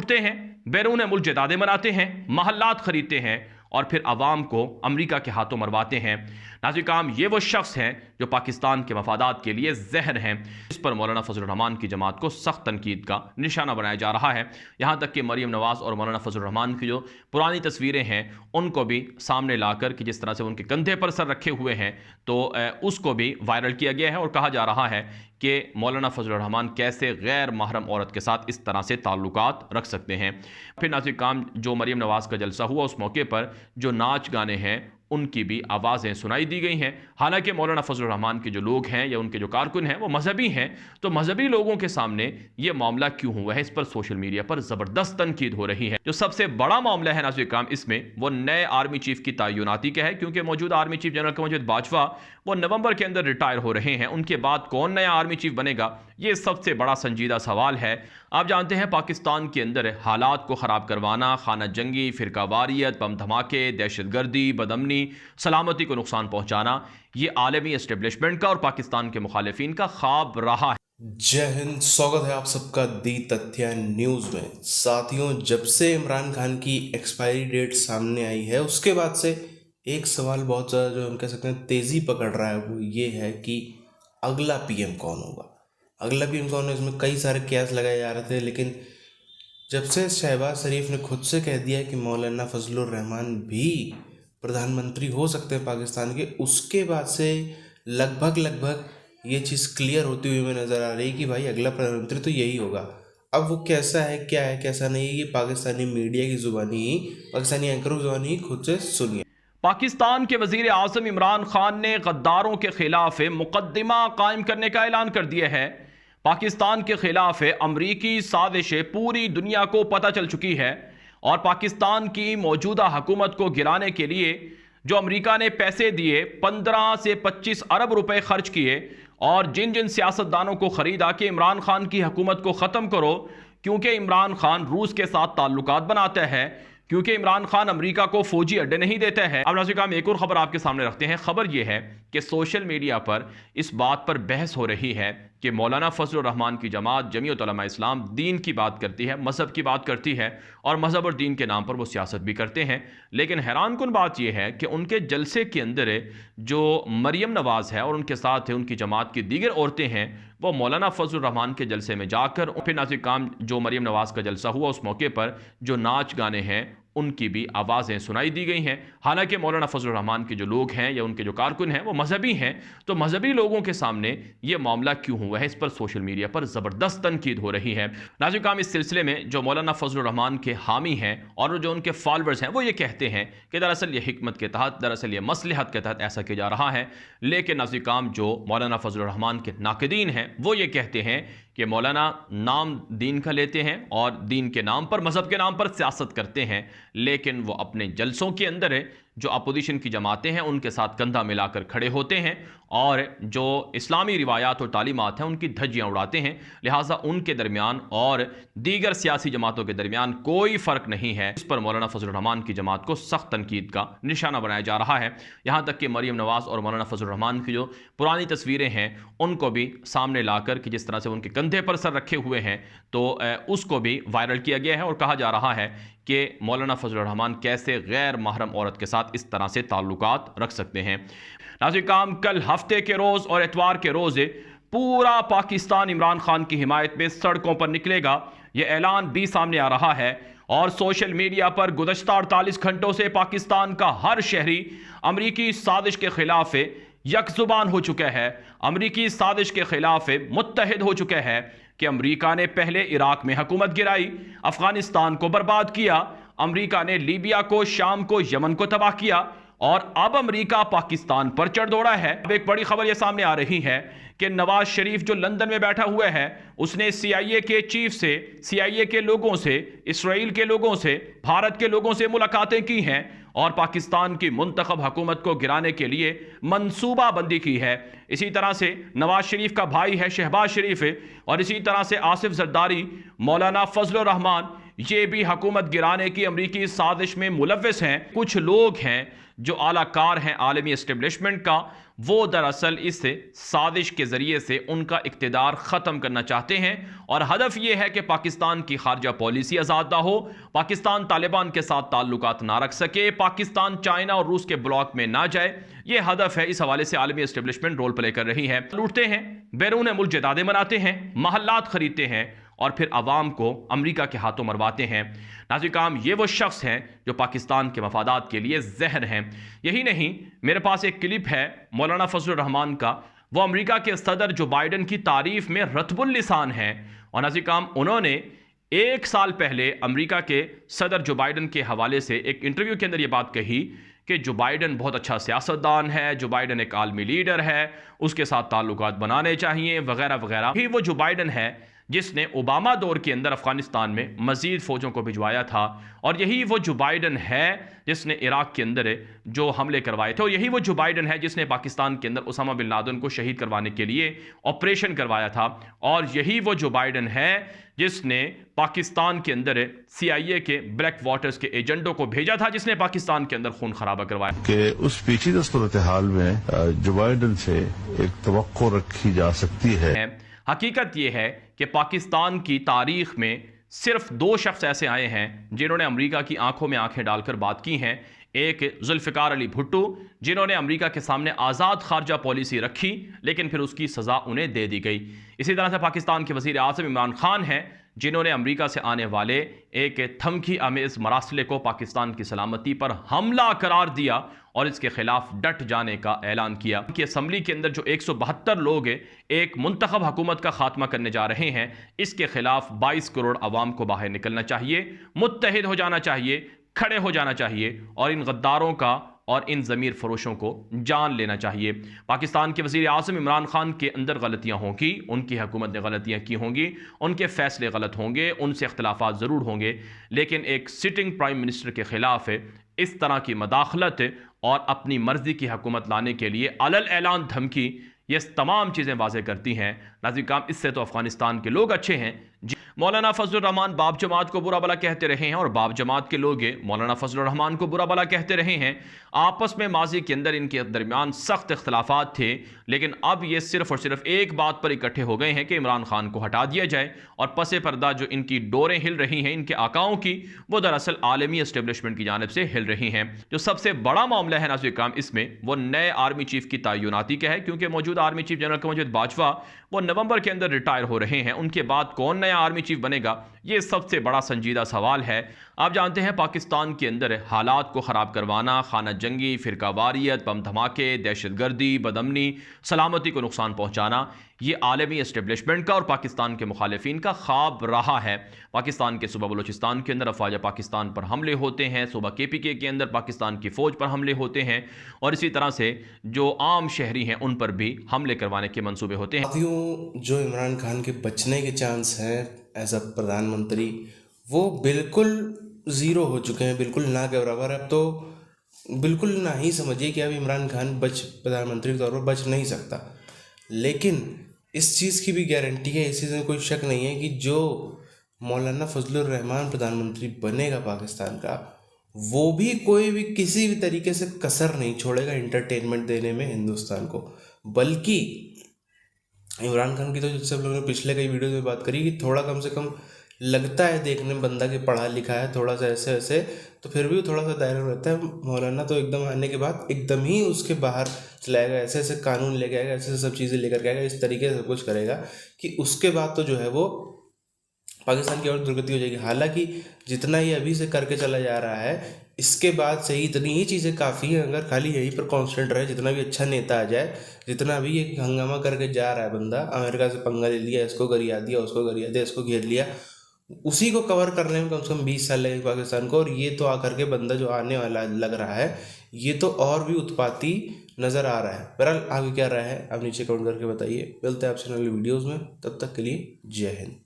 लूटते हैं, बैरून मुल्क जदादे मनाते हैं, महल्लात खरीदते हैं और फिर अवाम को अमेरिका के हाथों मरवाते हैं। नाज़रीन काम, ये वो शख्स हैं जो पाकिस्तान के मफादात के लिए जहर हैं। इस पर मौलाना फजल रहमान की जमात को सख्त तनकीद का निशाना बनाया जा रहा है। यहाँ तक कि मरीम नवाज़ और मौलाना फजल रहमान की जो पुरानी तस्वीरें हैं उनको भी सामने लाकर कि जिस तरह से उनके कंधे पर सर रखे हुए हैं तो उसको भी वायरल किया गया है और कहा जा रहा है कि मौलाना फजल रहमान कैसे गैर महरम औरत के साथ इस तरह से ताल्लुकात रख सकते हैं। फिर नाज़रीन काम, जो मरीम नवाज़ का जलसा हुआ उस मौके पर जो नाच गाने हैं उनकी भी आवाज़ें सुनाई दी गई हैं। हालांकि मौलाना फजल रहमान के जो लोग हैं या उनके जो कारकुन हैं वो मजहबी हैं, तो मजहबी लोगों के सामने ये मामला क्यों हुआ है, इस पर सोशल मीडिया पर ज़बरदस्त तनकीद हो रही है। जो सबसे बड़ा मामला है नाज़रीन काम इसमें, वो नए आर्मी चीफ की तयनाती का है, क्योंकि मौजूदा army chief general Kamarjit Bajwa वो नवंबर के अंदर रिटायर हो रहे हैं। उनके बाद कौन नया आर्मी चीफ बनेगा, ये सबसे बड़ा संजीदा सवाल है। आप जानते हैं पाकिस्तान के अंदर हालात को ख़राब करवाना, खाना जंगी, फ़िरकावारियत, बम धमाके, दहशतगर्दी, बदअमनी, सलामती को नुकसान पहुंचाना, ये आलमी एस्टेब्लिशमेंट का और पाकिस्तान के मुखालिफिन का ख्वाब रहा है। जय हिंद, स्वागत है आप सबका दी तथ्य न्यूज़ में। साथियों, जब से इमरान खान की एक्सपायरी डेट सामने आई है उसके बाद से एक सवाल बहुत ज़्यादा जो हम कह सकते हैं तेज़ी पकड़ रहा है, वो ये है कि अगला पीएम कौन होगा, अगला पीएम कौन है। इसमें कई सारे कयास लगाए जा रहे थे, लेकिन जब से शहबाज शरीफ ने खुद से कह दिया कि मौलाना फजलुर रहमान भी प्रधानमंत्री हो सकते हैं पाकिस्तान के, उसके बाद से लगभग ये चीज़ क्लियर होती हुई हमें नज़र आ रही है कि भाई अगला प्रधानमंत्री तो यही होगा। अब वो कैसा है, क्या है, कैसा नहीं है, ये पाकिस्तानी मीडिया की ज़ुबानी ही, पाकिस्तानी एंकरों की ज़ुबानी ही खुद से सुनिए। पाकिस्तान के वज़ीर आज़म इमरान खान ने गद्दारों के खिलाफ मुकदमा कायम करने का ऐलान कर दिया है। पाकिस्तान के खिलाफ अमरीकी साजिश पूरी दुनिया को पता चल चुकी है और पाकिस्तान की मौजूदा हुकूमत को गिराने के लिए जो अमेरिका ने पैसे दिए, 15 से 25 अरब रुपए खर्च किए और जिन जिन सियासतदानों को ख़रीदा कि इमरान खान की हुकूमत को ख़त्म करो, क्योंकि इमरान खान रूस के साथ ताल्लुकात बनाता है, क्योंकि इमरान खान अमेरिका को फौजी अड्डे नहीं देता है। अब नाज़रीन हम एक और ख़बर आपके सामने रखते हैं। ख़बर यह है कि सोशल मीडिया पर इस बात पर बहस हो रही है कि मौलाना फजलुर रहमान की जमात जमीयत उलमा इस्लाम दीन की बात करती है, मज़हब की बात करती है और मज़हब और दीन के नाम पर वो सियासत भी करते हैं। लेकिन हैरान कुन बात यह है कि उनके जलसे के अंदर जो मरीम नवाज़ है और उनके साथ उनकी जमात की दीगर औरतें हैं, वो मौलाना फजलुर रहमान के जलसे में जाकर फिर नाज़रीन काम, जो मरीम नवाज़ का जलसा हुआ उस मौके पर जो नाच गाने हैं उनकी भी आवाज़ें सुनाई दी गई हैं। हालांकि मौलाना फजलुर रहमान के जो लोग हैं या उनके जो कारकुन हैं वो मजहबी हैं, तो मजहबी लोगों के सामने ये मामला क्यों हुआ है, इस पर सोशल मीडिया पर ज़बरदस्त तनकीद हो रही है। नाज़रीन काम, इस सिलसिले में जो मौलाना फजलुर रहमान के हामी हैं और जो उनके फॉलोअर्स हैं वो ये कहते हैं कि दरअसल ये हिकमत के तहत, दरअसल ये मसलहत के तहत ऐसा किया जा रहा है। लेकिन नाज़रीन काम, जो मौलाना फजलुर रहमान के नाक़दीन हैं वो ये कहते हैं कि मौलाना नाम दीन का लेते हैं और दीन के नाम पर, मज़हब के नाम पर सियासत करते हैं, लेकिन वो अपने जलसों के अंदर जो अपोजिशन की जमातें हैं उनके साथ कंधा मिलाकर खड़े होते हैं और जो इस्लामी रिवायात और तालीमात हैं उनकी धज्जियाँ उड़ाते हैं। लिहाजा उनके दरमियान और दीगर सियासी जमातों के दरमियान कोई फ़र्क नहीं है। इस पर मौलाना फजलुर रहमान की जमात को सख्त तनकीद का निशाना बनाया जा रहा है। यहाँ तक कि मरीम नवाज़ और मौलाना फजलुर रहमान की जो पुरानी तस्वीरें हैं उनको भी सामने लाकर कि जिस तरह से उनके कंधे पर सर रखे हुए हैं तो उसको भी वायरल किया गया है और कहा जा रहा है कि मौलाना फजलुर रहमान कैसे गैर महरम औरत के साथ इस तरह से ताल्लुकात रख सकते हैं। नाज़रीन काम, कल हफ्ते के रोज़ और एतवार के रोज़ पूरा पाकिस्तान इमरान खान की हिमायत में सड़कों पर निकलेगा, यह ऐलान भी सामने आ रहा है और सोशल मीडिया पर गुज़श्ता 48 घंटों से पाकिस्तान का हर शहरी अमरीकी साजिश के खिलाफ यकजुबान हो चुका है, अमरीकी साजिश के खिलाफ मुत्तहिद हो चुका है कि अमरीका ने पहले इराक में हुकूमत गिराई, अफगानिस्तान को बर्बाद किया, अमरीका ने लीबिया को, शाम को, यमन को तबाह किया और अब अमरीका पाकिस्तान पर चढ़ दौड़ा है। अब एक बड़ी खबर यह सामने आ रही है कि नवाज शरीफ जो लंदन में बैठा हुआ है उसने CIA के चीफ से, CIA के लोगों से, इसराइल के लोगों से, भारत के लोगों से मुलाकातें की हैं और पाकिस्तान की मुंतखब हुकूमत को गिराने के लिए मंसूबाबंदी की है। इसी तरह से नवाज शरीफ का भाई है शहबाज शरीफ और इसी तरह से आसिफ जरदारी, मौलाना फजलुर रहमान, ये भी हुकूमत गिराने की अमरीकी साजिश में मुलव्विस हैं। कुछ लोग हैं जो आलाकार हैं आलमी एस्टेब्लिशमेंट का, वो दरअसल इस साजिश के ज़रिए से उनका इक़्तिदार ख़त्म करना चाहते हैं और हदफ ये है कि पाकिस्तान की खारजा पॉलिसी आज़ाद ना हो, पाकिस्तान तालिबान के साथ ताल्लुकात ना रख सके, पाकिस्तान चाइना और रूस के ब्लॉक में ना जाए। ये हदफ है। इस हवाले से आलमी एस्टेब्लिशमेंट रोल प्ले कर रही है। लूटते हैं, बैरून मुल्क जदादे मनाते हैं, महल्लात खरीदते हैं और फिर अवाम को अमेरिका के हाथों मरवाते हैं। नाज़रीन काम, ये वो शख्स हैं जो पाकिस्तान के मफादात के लिए जहर हैं। यही नहीं, मेरे पास एक क्लिप है मौलाना फजलुर रहमान का। वो अमेरिका के सदर जो बाइडन की तारीफ में रतबुल लिसान हैं और नाज़रीन काम, उन्होंने 1 साल पहले अमेरिका के सदर जो बाइडन के हवाले से एक इंटरव्यू के अंदर ये बात कही कि जो बाइडन बहुत अच्छा सियासतदान है, जो बाइडन एक आलमी लीडर है, उसके साथ ताल्लुकात बनाने चाहिए वगैरह वगैरह। ही वो जो बाइडन है जिसने ओबामा दौर के अंदर अफगानिस्तान में मजीद फौजों को भिजवाया था, और यही वो जो बाइडन है जिसने इराक के अंदर जो हमले करवाए थे, और यही वो जो बाइडन है जिसने पाकिस्तान के अंदर उसामा बिन लादेन को शहीद करवाने के लिए ऑपरेशन करवाया था, और यही वो जो बाइडन है जिसने पाकिस्तान के अंदर CIA के ब्लैक वाटर्स के एजेंटों को भेजा था, जिसने पाकिस्तान के अंदर खून खराबा करवाया। कि उस पेचीदा सूरत हाल में जो बाइडन से एक तवक्को रखी जा सकती है। हकीकत यह है कि पाकिस्तान की तारीख में सिर्फ 2 शख्स ऐसे आए हैं जिन्होंने अमेरिका की आंखों में आंखें डालकर बात की हैं। एक जुल्फ़िकार अली भुट्टो, जिन्होंने अमेरिका के सामने आज़ाद खारजा पॉलिसी रखी लेकिन फिर उसकी सज़ा उन्हें दे दी गई। इसी तरह से पाकिस्तान के वज़ीर आज़म इमरान खान हैं, जिन्होंने अमेरिका से आने वाले एक धमकी आमेज़ मरासले को पाकिस्तान की सलामती पर हमला करार दिया और इसके खिलाफ डट जाने का ऐलान किया। कि असम्बली के अंदर जो 172 लोग एक मुंतखब हुकूमत का खात्मा करने जा रहे हैं, इसके खिलाफ 22 करोड़ अवाम को बाहर निकलना चाहिए, मुत्तहिद हो जाना चाहिए, खड़े हो जाना चाहिए और इन गद्दारों का और इन ज़मीर फरोशों को जान लेना चाहिए। पाकिस्तान के वज़ीर आज़म इमरान खान के अंदर गलतियां होंगी, उनकी हुकूमत ने गलतियां की होंगी, उनके फैसले गलत होंगे, उनसे इख्तलाफात ज़रूर होंगे, लेकिन एक सिटिंग प्राइम मिनिस्टर के ख़िलाफ़ इस तरह की मदाखलत और अपनी मर्जी की हुकूमत लाने के लिए अलल ऐलान धमकी, ये तमाम चीज़ें वाज़ेह करती हैं। नाज़रीन काम, इससे तो अफ़गानिस्तान के लोग अच्छे हैं। मौलाना फजलुर रहमान बाप जमात को बुरा भला कहते रहे हैं और बाप जमात के लोग मौलाना फजलुर रहमान को बुरा भला कहते रहे हैं। आपस में माजी के अंदर इनके दरमियान सख्त इख्तलाफात थे, लेकिन अब ये सिर्फ और सिर्फ एक बात पर इकट्ठे हो गए हैं कि इमरान खान को हटा दिया जाए, और पसे पर्दा जो इनकी डोरें हिल रही हैं इनके आकाओं की, वो दरअसल आलमी एस्टेब्लिशमेंट की जानिब से हिल रही हैं। जो सबसे बड़ा मामला है नाज़रीन काम इसमें, वो नए आर्मी चीफ की तैनाती का है, क्योंकि मौजूदा army chief general Kamarjit Bajwa वो नवंबर के अंदर रिटायर हो रहे हैं। उनके बाद कौन नया आर्मी चीफ बनेगा, ये सबसे बड़ा संजीदा सवाल है। आप जानते हैं पाकिस्तान के अंदर हालात को ख़राब करवाना, खाना जंगी, फ़िरकावारियत, बम धमाके, दहशतगर्दी, बदअमनी, सलामती को नुकसान पहुँचाना, ये आलमी एस्टेब्लिशमेंट का और पाकिस्तान के मुखालिफिन का ख्वाब रहा है। पाकिस्तान के सूबा बलूचिस्तान के अंदर अफवाज पाकिस्तान पर हमले होते हैं, सूबा KPK के अंदर पाकिस्तान की फ़ौज पर हमले होते हैं, और इसी तरह से जो आम शहरी हैं उन पर भी हमले करवाने के मंसूबे होते हैं। साथियों, जो इमरान खान के बचने के चांस हैं एज अ प्रधानमंत्री, वो बिल्कुल ज़ीरो हो चुके हैं, बिल्कुल ना के बराबर। अब तो बिल्कुल ना ही समझिए कि अब इमरान खान प्रधानमंत्री के तौर पर बच नहीं सकता। लेकिन इस चीज़ की भी गारंटी है, इस चीज़ में कोई शक नहीं है कि जो मौलाना फजलुर रहमान प्रधानमंत्री बनेगा पाकिस्तान का, वो भी कोई भी किसी भी तरीके से कसर नहीं छोड़ेगा एंटरटेनमेंट देने में हिंदुस्तान को। बल्कि इमरान खान की तो जैसे हम लोगों ने पिछले कई वीडियो में बात करी कि थोड़ा कम से कम लगता है देखने में बंदा कि पढ़ा लिखा है, थोड़ा सा ऐसे ऐसे, तो फिर भी थोड़ा सा दायरे में रहता है। मौलाना तो एकदम आने के बाद एकदम ही उसके बाहर चलाएगा, ऐसे ऐसे कानून लेके आएगा, ऐसे सब चीज़ें लेकर के आएगा, इस तरीके से सब कुछ करेगा कि उसके बाद तो जो है वो पाकिस्तान की और दुर्गति हो जाएगी। हालांकि जितना ही अभी से करके चला जा रहा है, इसके बाद से ही इतनी ही चीज़ें काफ़ी हैं। अगर खाली यहीं पर कॉन्स्टेंट रहे, जितना भी अच्छा नेता आ जाए, जितना भी ये हंगामा करके जा रहा है बंदा, अमेरिका से पंगा ले लिया, इसको गरिया दिया, उसको गरिया दिया, इसको घेर लिया, उसी को कवर करने में कम से कम 20 साल लगेगा पाकिस्तान को। और ये तो आकर के बंदा जो आने वाला लग रहा है, ये तो और भी उत्पाती नज़र आ रहा है। बहरहाल आगे क्या रहा है आप नीचे कमेंट करके बताइए। मिलते हैं आपसे नई वीडियोज़ में, तब तक के लिए जय हिंद।